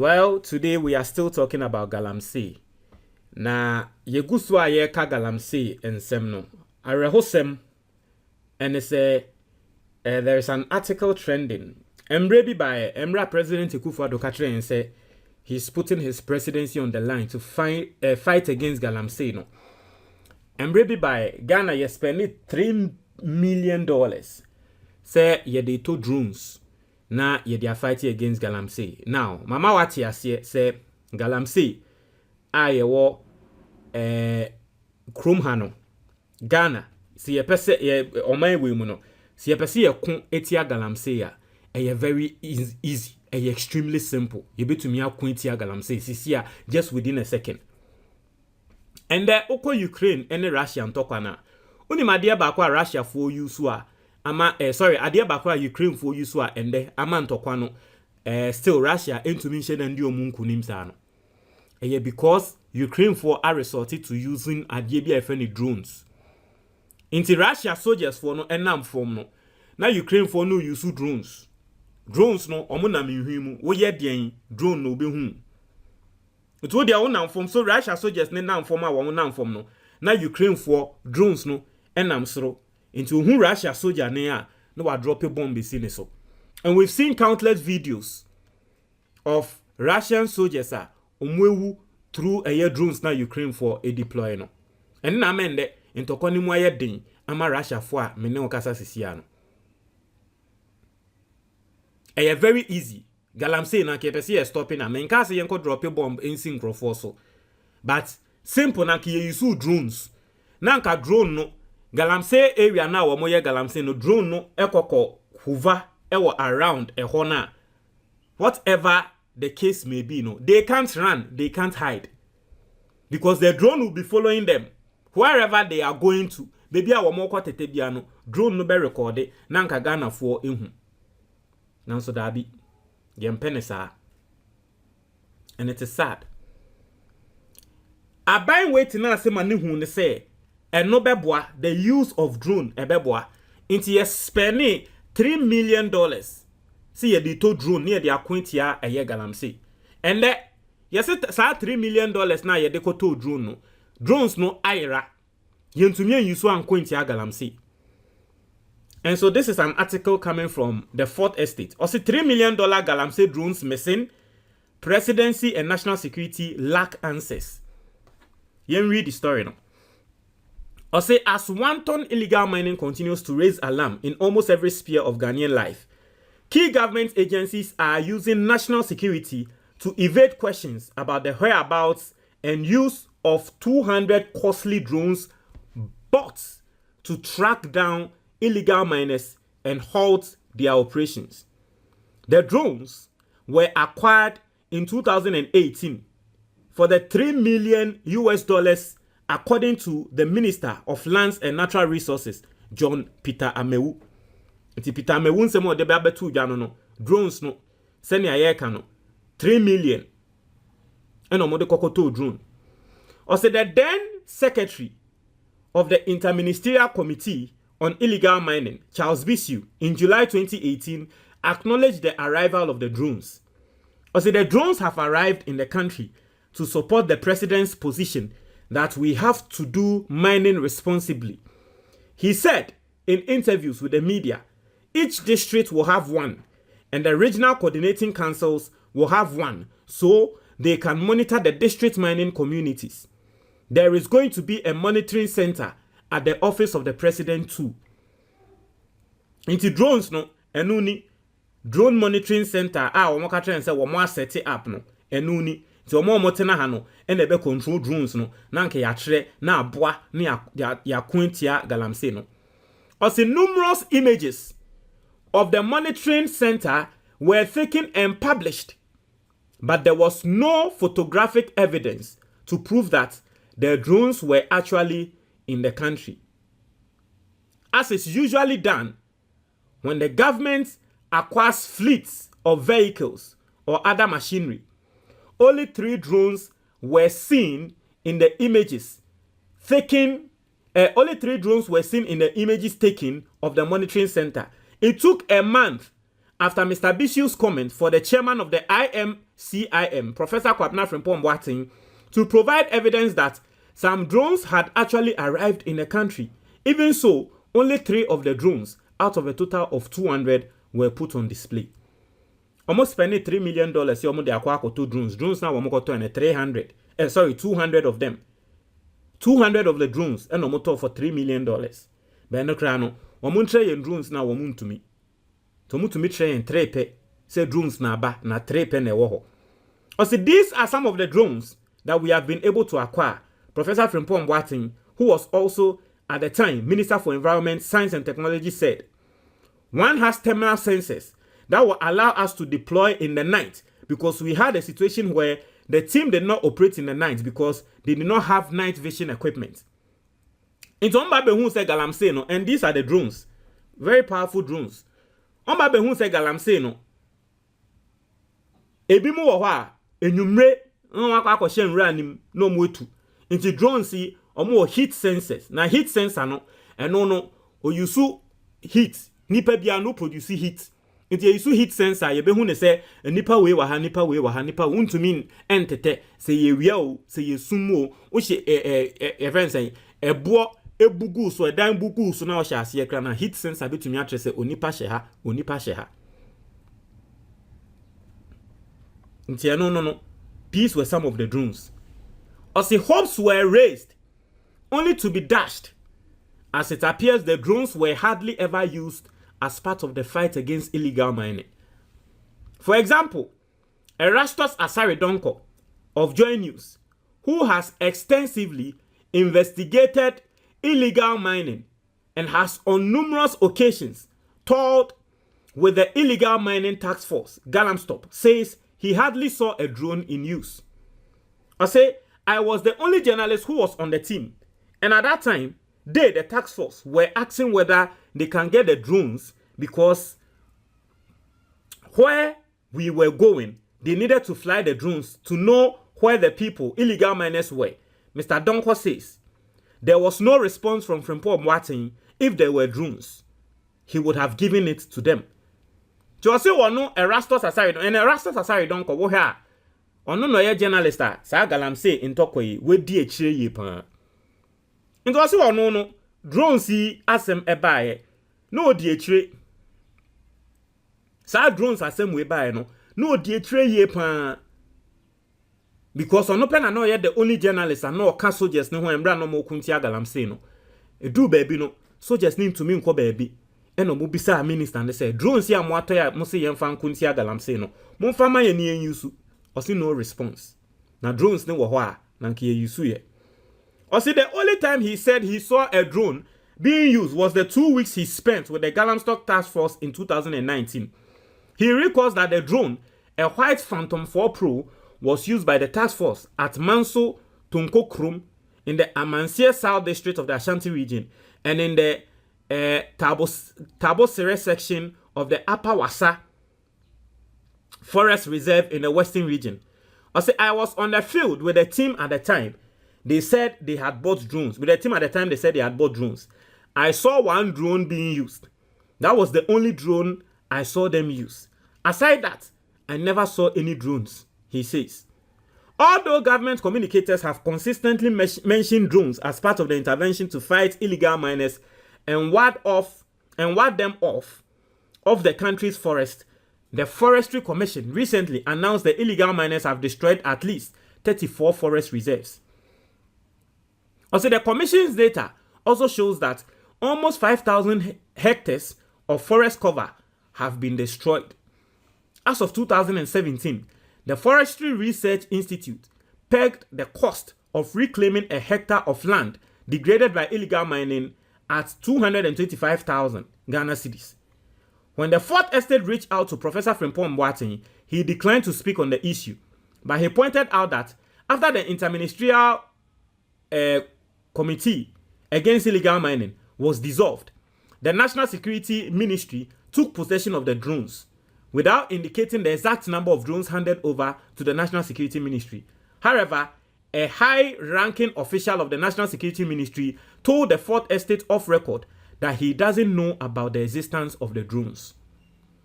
Well, today we are still talking about galamsey. Na yeguswa ye ka galamsey ensem no. Arehosem and it say there is an article trending. Emre by Emra President Akufo-Addo Katre and say he's putting his presidency on the line to fight against galamsey no. Emre by Ghana ye spend $3 million. Say ye de to drones. Na ye are fighting against galamsey. Now, Mama Wati say galamsey ye wo krom hano Ghana si ye pese ye oman we mu no si ye pese ye kon etia galamsey ya very easy extremely simple ye betumi akon etia galamsey sisia just within a second. And oko Ukraine and Russia ntokwa na oni made ba kwa Russia for use a ama ade ba kwa Ukraine for use a ende ama ntokwa no still Russia entumi nhye na ndi omunku nim sa no because Ukraine for are resorted to using ade bia efeni drones. Inti Russia soldiers for no enam form no. Na Ukraine for no use drones. Drones no omo na mehwimu wo ye den drone no be hu. It wo dia wo nam form so Russia soldiers ne nam form a wo nam form no. Na Ukraine for drones no enam soro. Inti hu Russia soldier ne a no wa drop a bomb be seen so. And we've seen countless videos of Russian soldiers omwewu through a year drones na Ukraine for a deploy no. And na mende intokoni mu aye den ama Russia for a mene okasa sisia no. Very easy. Galamsey na kepesi stopping na menka se yenko drop a bomb in synchro so. But simple na ki use drones. Na nka drone no galamsey area na wo moye galamsey no drone no ekoko hover ewo around a hona. Whatever the case may be, no, they can't run, they can't hide. Because the drone will be following them. Wherever they are going to, baby a wamoko tetebiano, drone no be recorded, nanka Ghana for inhu. Nanso dabi, yempenesa. And it is sad. Abain waiting na se mani hu ne say, and no beboa, the use of drone e beboa, into ye spending $3 million. See ye to drone near the acquaintia a ye galamsey. And that yes it $3 million na ye de to drone no. Drones no ira. Yentumye use one quintia galamsey. And so this is an article coming from the 4th Estate. Also $3 million galamsey drones missing. Presidency and National Security lack answers. Yen read the story now. Also as wanton illegal mining continues to raise alarm in almost every sphere of Ghanaian life, key government agencies are using national security to evade questions about the whereabouts and use of 200 costly drones bought to track down illegal miners and halt their operations. The drones were acquired in 2018 for the $3 million according to the Minister of Lands and Natural Resources, John Peter Amewu. Iti Peter Amewu nsemo de be tu dwano no drones no seni ayeka no $3 million eno mo de kokoto drone. O said the then Secretary of the Interministerial Committee on Illegal Mining, Charles Bissiou, in July 2018 acknowledged the arrival of the drones. O said the drones have arrived in the country to support the president's position that we have to do mining responsibly. He said in interviews with the media, each district will have one, and the regional coordinating councils will have one, so they can monitor the district mining communities. There is going to be a monitoring center at the office of the president too. Into drones no, enuni drone monitoring center omo ka tren say womo set it up no, enuni so omo motena ha no, and ebe control drones no, na nke ya kire na aboa na ya kwentia galamsey no. Also numerous images of the monitoring center were taken and published, but there was no photographic evidence to prove that the drones were actually in the country. As is usually done when the government acquires fleets of vehicles or other machinery, only 3 drones were seen in the images taken. Only 3 drones were seen in the images taken of the monitoring center. It took a month after Mr. Bissiou's comment for the chairman of the CIM, Professor Kwabena Frimpong Boateng, to provide evidence that some drones had actually arrived in the country. Even so, only 3 of the drones out of a total of 200 were put on display. Almost spending $3 million. Almost they acquire 2 drones. Drones now almost 200 of them. 200 of the drones and almost for $3 million. But no crano. Almost drones now almost to me. To me train 3 pe. Say drones na ba na 3 pe ne woho. Also, these are some of the drones that we have been able to acquire. Professor Frimpong Boateng, who was also at the time Minister for Environment, Science and Technology, said, one has terminal sensors that will allow us to deploy in the night, because we had a situation where the team did not operate in the night because they did not have night vision equipment. It's Ombabe who said galamsey no, and these are the drones, very powerful drones. Ombabe who said galamsey no. Ebi mu wo ha enyumre nwa kwa kwahye nwura nim no mu etu. Nti drones yi omo heat sensors. Na heat sensor no eno no oyusu heat. Nipa bia no produce heat. Nti oyusu heat sensor ye be hu ne se nipa we wa ha nipa untumi entete se ye wia o se ye sumo o hye event say ebo ebugu so edan bugu so na o hye ase ekra na heat sensor betumi atre se onipa hye ha. No. These were some of the drones. As the hopes were raised, only to be dashed. As it appears, the drones were hardly ever used as part of the fight against illegal mining. For example, Erastus Asaridonko of Joy News, who has extensively investigated illegal mining and has on numerous occasions toured with the illegal mining task force, galamsey, says he hardly saw a drone in use. I was the only journalist who was on the team, and at that time, they, the task force, were asking whether they can get the drones because where we were going, they needed to fly the drones to know where the people, illegal miners, were. Mr. Donko says there was no response from Frimpong Boateng. If there were drones, he would have given it to them. Josi wano Erastus Asaridonko, and Erastus Asaridonko wo ha ono no ye journalist sa galamsey ntoko yi we di echire yi pa. Josi wano no drones yi asem ebaye no di echire. Sa drones asem we baye no di echire yi pa. Because ono pe na no ye the only journalist and no ka soldiers ne ho embra no mo kuntia galamsey no. Edu baby no soldiers ni ntumi nko baby. Eno mo bisa minister and say drones ya mo atoya mo se yemfa nkuntia galamsey no mo mfa ma ye ne yusu osi no response na drones ne wo ho a na nke ye yusu ye osi the only time he said he saw a drone being used was the 2 weeks he spent with the Galamsey task force in 2019. He recalls that the drone, a white Phantom 4 Pro, was used by the task force at Manso Tunkokrum in the Amansie South District of the Ashanti region and in the Tabosere section of the Upper Wassa Forest Reserve in the Western region. I was on the field with the team at the time. They said they had bought drones. With the team at the time, they said they had bought drones. I saw one drone being used. That was the only drone I saw them use. Aside that, I never saw any drones, he says. Although government communicators have consistently mentioned drones as part of the intervention to fight illegal miners and ward them off of the country's forest, the Forestry Commission recently announced the illegal miners have destroyed at least 34 forest reserves. The Commission's data also shows that almost 5,000 hectares of forest cover have been destroyed. As of 2017, the Forestry Research Institute pegged the cost of reclaiming a hectare of land degraded by illegal mining at 225,000 Ghana cedis. When the Fourth Estate reached out to Professor Frimpong Boateng, he declined to speak on the issue, but he pointed out that after the Interministerial Committee Against Illegal Mining was dissolved, the National Security Ministry took possession of the drones, without indicating the exact number of drones handed over to the National Security Ministry. However, a high-ranking official of the National Security Ministry told the Fourth Estate off record that he doesn't know about the existence of the drones.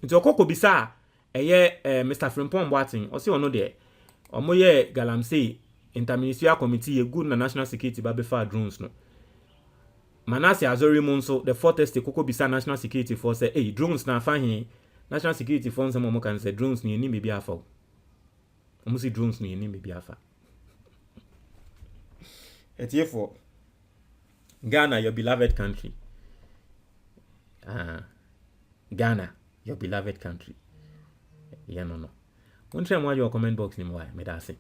Nti okoko bisa Mr. Frimpong Boating or see or no there omoye galamsey interministerial committee good na national security ba befa drones no Manase Azori Monso the fortress te koko bisa national security force say hey drones na fa hin national security force mo kan say drones ni eni bebi afa omo si drones ni eni bebi afa etie for Ghana, your beloved country. Ghana, your beloved country. Yeah, no. One time, why your comment box ni mo me da say.